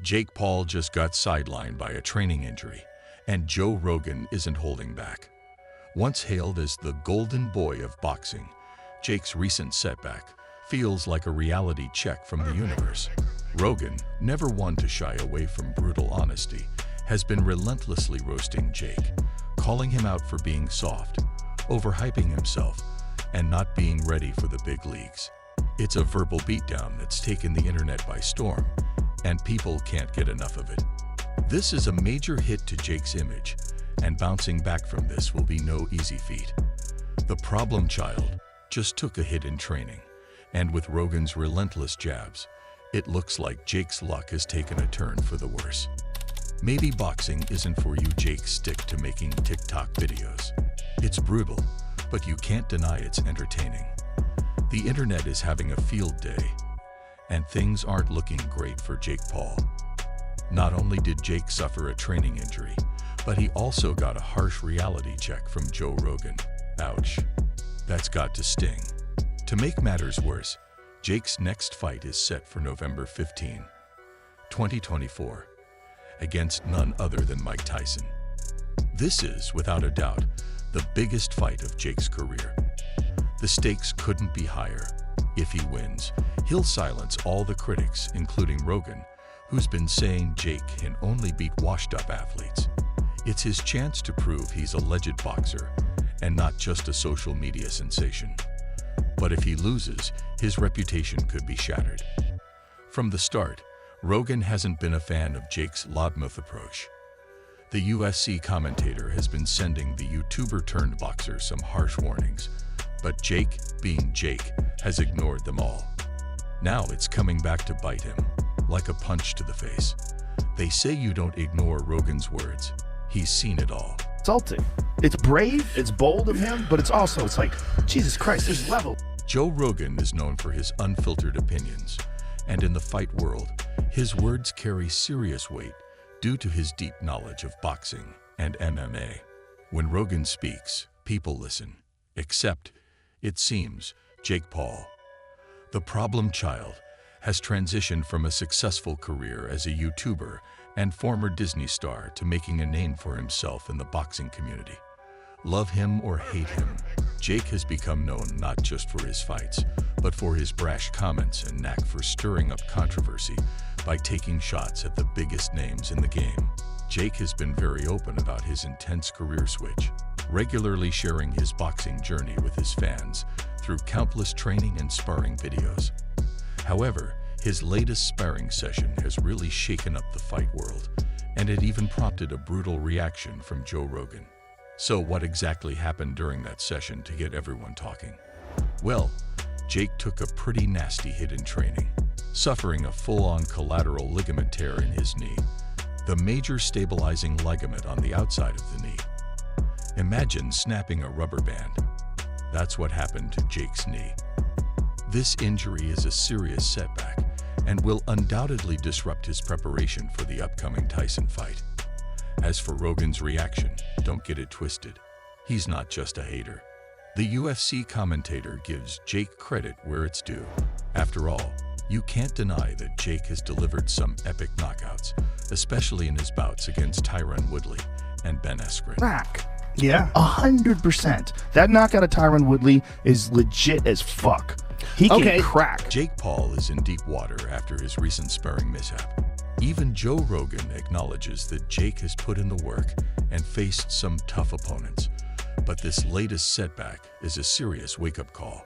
Jake Paul just got sidelined by a training injury, and Joe Rogan isn't holding back. Once hailed as the golden boy of boxing, Jake's recent setback feels like a reality check from the universe. Rogan, never one to shy away from brutal honesty, has been relentlessly roasting Jake, calling him out for being soft, overhyping himself, and not being ready for the big leagues. It's a verbal beatdown that's taken the internet by storm, and people can't get enough of it. This is a major hit to Jake's image, and bouncing back from this will be no easy feat. The problem child just took a hit in training, and with Rogan's relentless jabs, it looks like Jake's luck has taken a turn for the worse. Maybe boxing isn't for you, Jake. Stick to making TikTok videos. It's brutal, but you can't deny it's entertaining. The internet is having a field day, and things aren't looking great for Jake Paul. Not only did Jake suffer a training injury, but he also got a harsh reality check from Joe Rogan. Ouch. That's got to sting. To make matters worse, Jake's next fight is set for November 15, 2024, against none other than Mike Tyson. This is, without a doubt, the biggest fight of Jake's career. The stakes couldn't be higher. If he wins, he'll silence all the critics, including Rogan, who's been saying Jake can only beat washed-up athletes. It's his chance to prove he's a legit boxer and not just a social media sensation. But if he loses, his reputation could be shattered. From the start, Rogan hasn't been a fan of Jake's loudmouth approach. The UFC commentator has been sending the YouTuber-turned-boxer some harsh warnings, but Jake, being Jake, has ignored them all. Now it's coming back to bite him, like a punch to the face. They say you don't ignore Rogan's words. He's seen it all. Insulting. It's brave, it's bold of him, but it's like, Jesus Christ, there's level. Joe Rogan is known for his unfiltered opinions, and in the fight world, his words carry serious weight due to his deep knowledge of boxing and MMA. When Rogan speaks, people listen, except, it seems, Jake Paul. The problem child has transitioned from a successful career as a YouTuber and former Disney star to making a name for himself in the boxing community. Love him or hate him, Jake has become known not just for his fights, but for his brash comments and knack for stirring up controversy by taking shots at the biggest names in the game. Jake has been very open about his intense career switch, regularly sharing his boxing journey with his fans through countless training and sparring videos. However, his latest sparring session has really shaken up the fight world, and it even prompted a brutal reaction from Joe Rogan. So what exactly happened during that session to get everyone talking? Well, Jake took a pretty nasty hit in training, suffering a full-on collateral ligament tear in his knee, the major stabilizing ligament on the outside of the knee. Imagine snapping a rubber band. That's what happened to Jake's knee. This injury is a serious setback and will undoubtedly disrupt his preparation for the upcoming Tyson fight. As for Rogan's reaction, don't get it twisted. He's not just a hater. The UFC commentator gives Jake credit where it's due. After all, you can't deny that Jake has delivered some epic knockouts, especially in his bouts against Tyron Woodley and Ben Askren. Crack. Yeah, 100%. That knockout of Tyron Woodley is legit as fuck. He can crack. Jake Paul is in deep water after his recent sparring mishap. Even Joe Rogan acknowledges that Jake has put in the work and faced some tough opponents, but this latest setback is a serious wake-up call.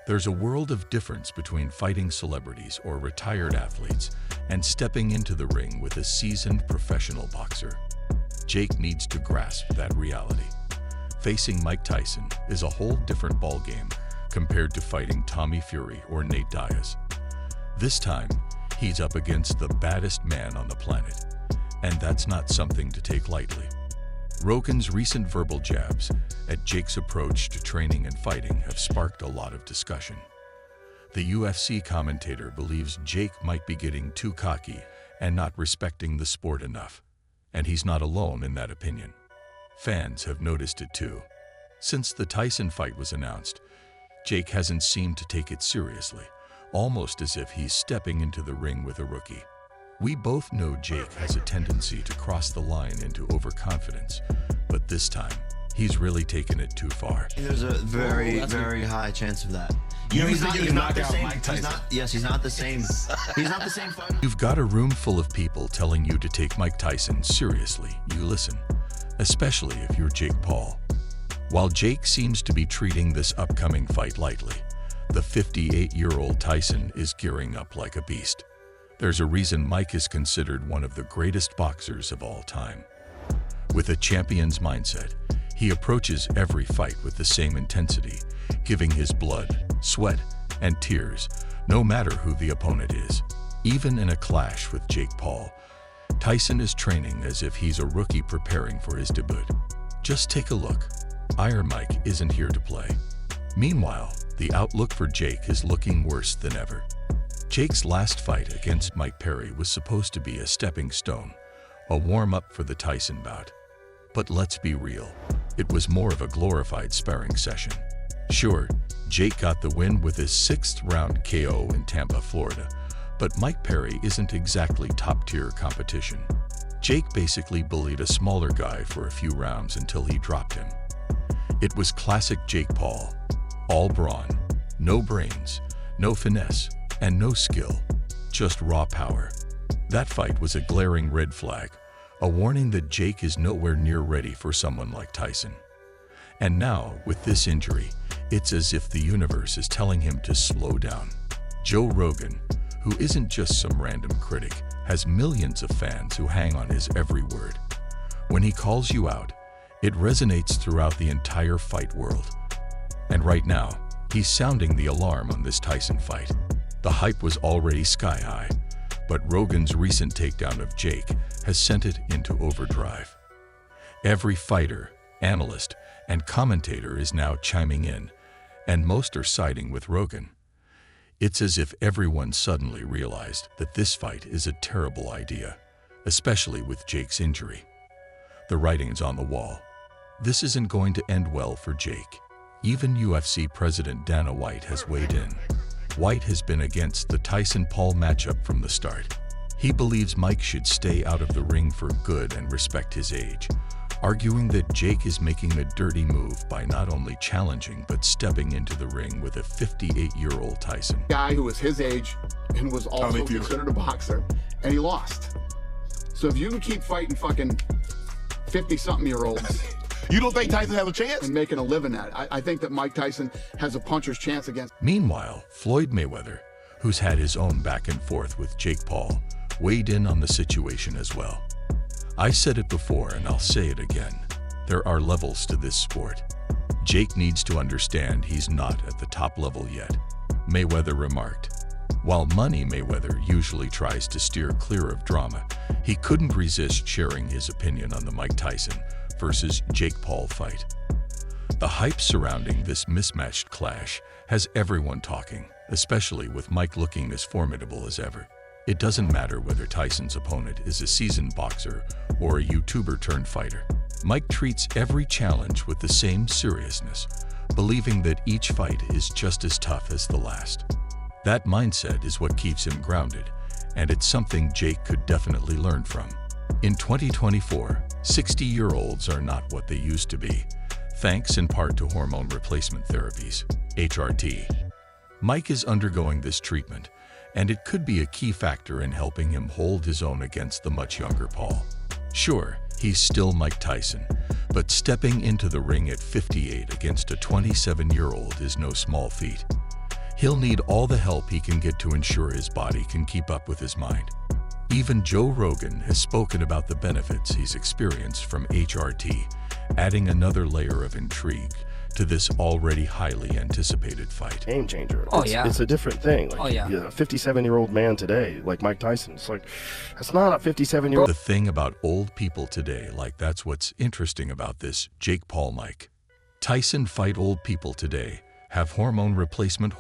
There's a world of difference between fighting celebrities or retired athletes and stepping into the ring with a seasoned professional boxer. Jake needs to grasp that reality. Facing Mike Tyson is a whole different ballgame compared to fighting Tommy Fury or Nate Diaz. This time, he's up against the baddest man on the planet, and that's not something to take lightly. Rogan's recent verbal jabs at Jake's approach to training and fighting have sparked a lot of discussion. The UFC commentator believes Jake might be getting too cocky and not respecting the sport enough, and he's not alone in that opinion. Fans have noticed it too. Since the Tyson fight was announced, Jake hasn't seemed to take it seriously, almost as if he's stepping into the ring with a rookie. We both know Jake has a tendency to cross the line into overconfidence, but this time, he's really taken it too far. There's a very high chance of that. You know, he's not the same. He's not the same. He's not the same fighter. You've got a room full of people telling you to take Mike Tyson seriously. You listen, especially if you're Jake Paul. While Jake seems to be treating this upcoming fight lightly, the 58-year-old Tyson is gearing up like a beast. There's a reason Mike is considered one of the greatest boxers of all time. With a champion's mindset, he approaches every fight with the same intensity, giving his blood, sweat, and tears, no matter who the opponent is. Even in a clash with Jake Paul, Tyson is training as if he's a rookie preparing for his debut. Just take a look. Iron Mike isn't here to play. Meanwhile, the outlook for Jake is looking worse than ever. Jake's last fight against Mike Perry was supposed to be a stepping stone, a warm-up for the Tyson bout. But let's be real, it was more of a glorified sparring session. Sure, Jake got the win with his 6th-round KO in Tampa, Florida, but Mike Perry isn't exactly top-tier competition. Jake basically bullied a smaller guy for a few rounds until he dropped him. It was classic Jake Paul. All brawn, no brains, no finesse, and no skill, just raw power. That fight was a glaring red flag, a warning that Jake is nowhere near ready for someone like Tyson. And now, with this injury, it's as if the universe is telling him to slow down. JoeRogan, who isn't just some random critic, has millions of fans who hang on his every word. When he calls you out, it resonates throughout the entire fight world. And right now, he's sounding the alarm on this Tyson fight. The hype was already sky high, but Rogan's recent takedown of Jake has sent it into overdrive. Every fighter, analyst, and commentator is now chiming in, and most are siding with Rogan. It's as if everyone suddenly realized that this fight is a terrible idea, especially with Jake's injury. The writing's on the wall. This isn't going to end well for Jake. Even UFC President Dana White has weighed in. White has been against the Tyson-Paul matchup from the start. He believes Mike should stay out of the ring for good and respect his age, arguing that Jake is making a dirty move by not only challenging but stepping into the ring with a 58-year-old Tyson. Guy who was his age and was also considered a boxer, and he lost. So if you can keep fighting fucking 50-something-year-olds... You don't think Tyson has a chance? And making a living at it. I think that Mike Tyson has a puncher's chance against... Meanwhile, Floyd Mayweather, who's had his own back and forth with Jake Paul, weighed in on the situation as well. I said it before and I'll say it again. There are levels to this sport. Jake needs to understand he's not at the top level yet, Mayweather remarked. While Money Mayweather usually tries to steer clear of drama, he couldn't resist sharing his opinion on the Mike Tyson versus Jake Paul fight. The hype surrounding this mismatched clash has everyone talking, especially with Mike looking as formidable as ever. It doesn't matter whether Tyson's opponent is a seasoned boxer or a YouTuber turned fighter. Mike treats every challenge with the same seriousness, believing that each fight is just as tough as the last. That mindset is what keeps him grounded, and it's something Jake could definitely learn from. In 2024, 60-year-olds are not what they used to be, thanks in part to hormone replacement therapies, HRT. Mike is undergoing this treatment, and it could be a key factor in helping him hold his own against the much younger Paul. Sure, he's still Mike Tyson, but stepping into the ring at 58 against a 27-year-old is no small feat. He'll need all the help he can get to ensure his body can keep up with his mind. Even JoeRogan has spoken about the benefits he's experienced from HRT, adding another layer of intrigue to this already highly anticipated fight. Game changer. Oh, yeah. It's a different thing. Like, oh, yeah. A 57-year-old man today, like Mike Tyson, it's like, that's not a 57-year-old. The thing about old people today, like that's what's interesting about this Jake Paul Mike Tyson fight. Old people today have hormone replacement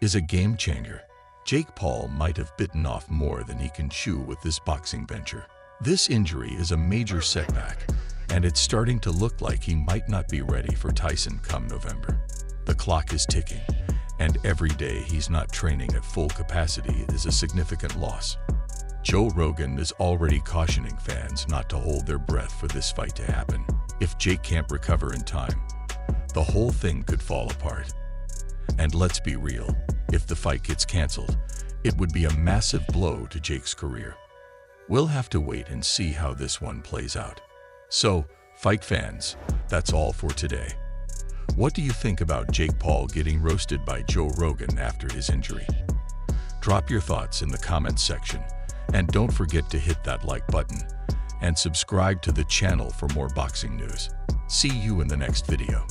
is a game changer. Jake Paul might have bitten off more than he can chew with this boxing venture. This injury is a major setback, and it's starting to look like he might not be ready for Tyson come November. The clock is ticking, And every day he's not training at full capacity is a significant loss. Joe Rogan is already cautioning fans not to hold their breath for this fight to happen. If Jake can't recover in time, the whole thing could fall apart. And let's be real, if the fight gets canceled, it would be a massive blow to Jake's career. We'll have to wait and see how this one plays out. So, fight fans, that's all for today. What do you think about JakePaul getting roasted by Joe Rogan after his injury? Drop your thoughts in the comments section, and don't forget to hit that like button and subscribe to the channel for more boxing news. See you in the next video.